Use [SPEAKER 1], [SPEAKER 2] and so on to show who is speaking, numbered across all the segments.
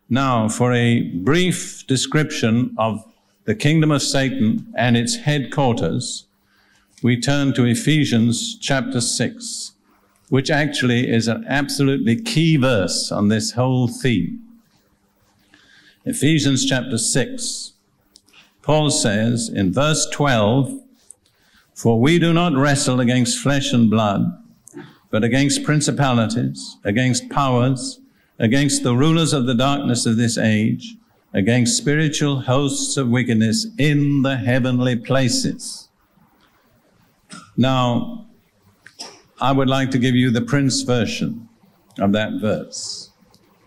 [SPEAKER 1] Now, for a brief description of the kingdom of Satan and its headquarters, we turn to Ephesians chapter 6, which actually is an absolutely key verse on this whole theme. Ephesians chapter 6, Paul says in verse 12, "For we do not wrestle against flesh and blood, but against principalities, against powers, against the rulers of the darkness of this age, against spiritual hosts of wickedness in the heavenly places." Now, I would like to give you the Prince version of that verse.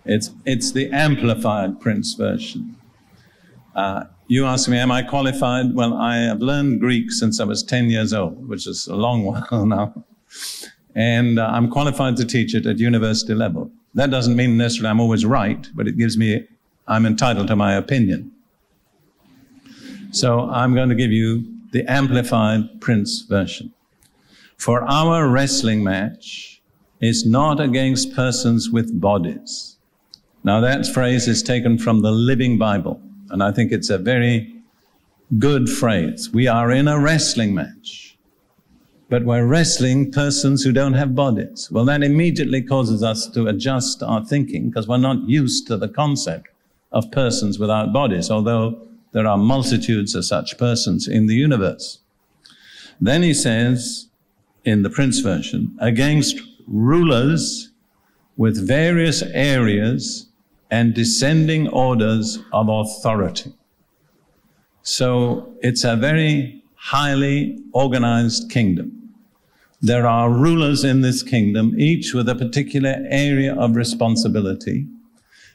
[SPEAKER 1] It's the amplified Prince version. You ask me, am I qualified? Well, I have learned Greek since I was 10 years old, which is a long while now. And I'm qualified to teach it at university level. That doesn't mean necessarily I'm always right, but it gives me, I'm entitled to my opinion. So I'm going to give you the amplified Prince version. "For our wrestling match is not against persons with bodies." Now that phrase is taken from the Living Bible, and I think it's a very good phrase. We are in a wrestling match, but we're wrestling persons who don't have bodies. Well, that immediately causes us to adjust our thinking, because we're not used to the concept of persons without bodies, although there are multitudes of such persons in the universe. Then he says, in the Prince version, "against rulers with various areas and descending orders of authority." So it's a very highly organized kingdom. There are rulers in this kingdom, each with a particular area of responsibility.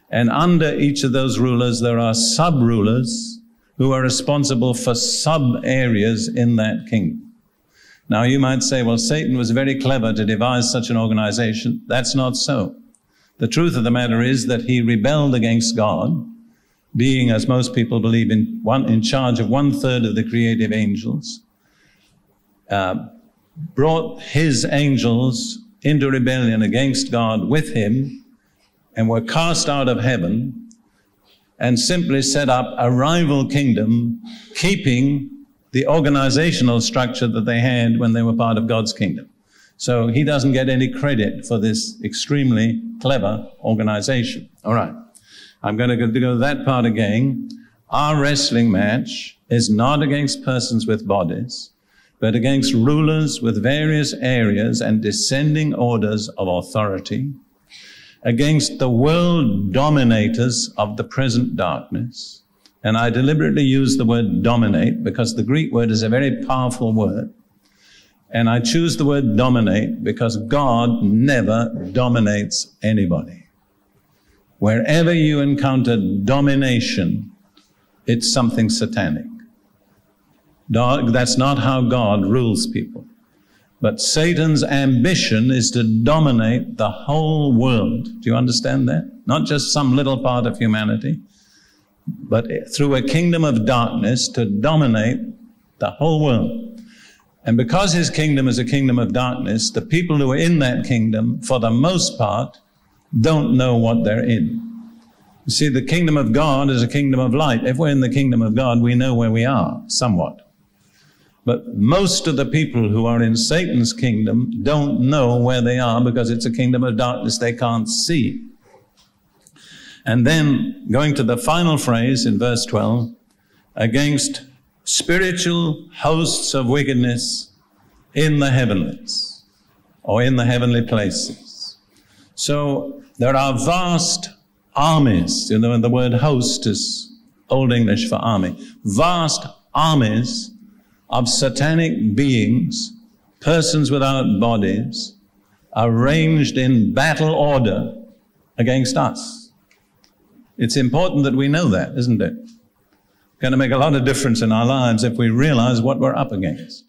[SPEAKER 1] And under each of those rulers, there are sub-rulers who are responsible for sub-areas in that kingdom. Now, you might say, well, Satan was very clever to devise such an organization. That's not so. The truth of the matter is that he rebelled against God, being, as most people believe, in charge of 1/3 of the creative angels, brought his angels into rebellion against God with him, and were cast out of heaven, and simply set up a rival kingdom, keeping the organizational structure that they had when they were part of God's kingdom. So he doesn't get any credit for this extremely clever organization. All right, I'm going to go to that part again. Our wrestling match is not against persons with bodies, but against rulers with various areas and descending orders of authority, against the world dominators of the present darkness. And I deliberately use the word dominate because the Greek word is a very powerful word. And I choose the word dominate because God never dominates anybody. Wherever you encounter domination, it's something satanic. That's not how God rules people. But Satan's ambition is to dominate the whole world. Do you understand that? Not just some little part of humanity, but through a kingdom of darkness to dominate the whole world. And because his kingdom is a kingdom of darkness, the people who are in that kingdom, for the most part, don't know what they're in. You see, the kingdom of God is a kingdom of light. If we're in the kingdom of God, we know where we are, somewhat. But most of the people who are in Satan's kingdom don't know where they are because it's a kingdom of darkness they can't see. And then, going to the final phrase in verse 12, against spiritual hosts of wickedness in the heavenlies, or in the heavenly places. So there are vast armies. You know, the word host is Old English for army. Vast armies of satanic beings, persons without bodies, arranged in battle order against us. It's important that we know that, isn't it? It's going to make a lot of difference in our lives if we realize what we're up against.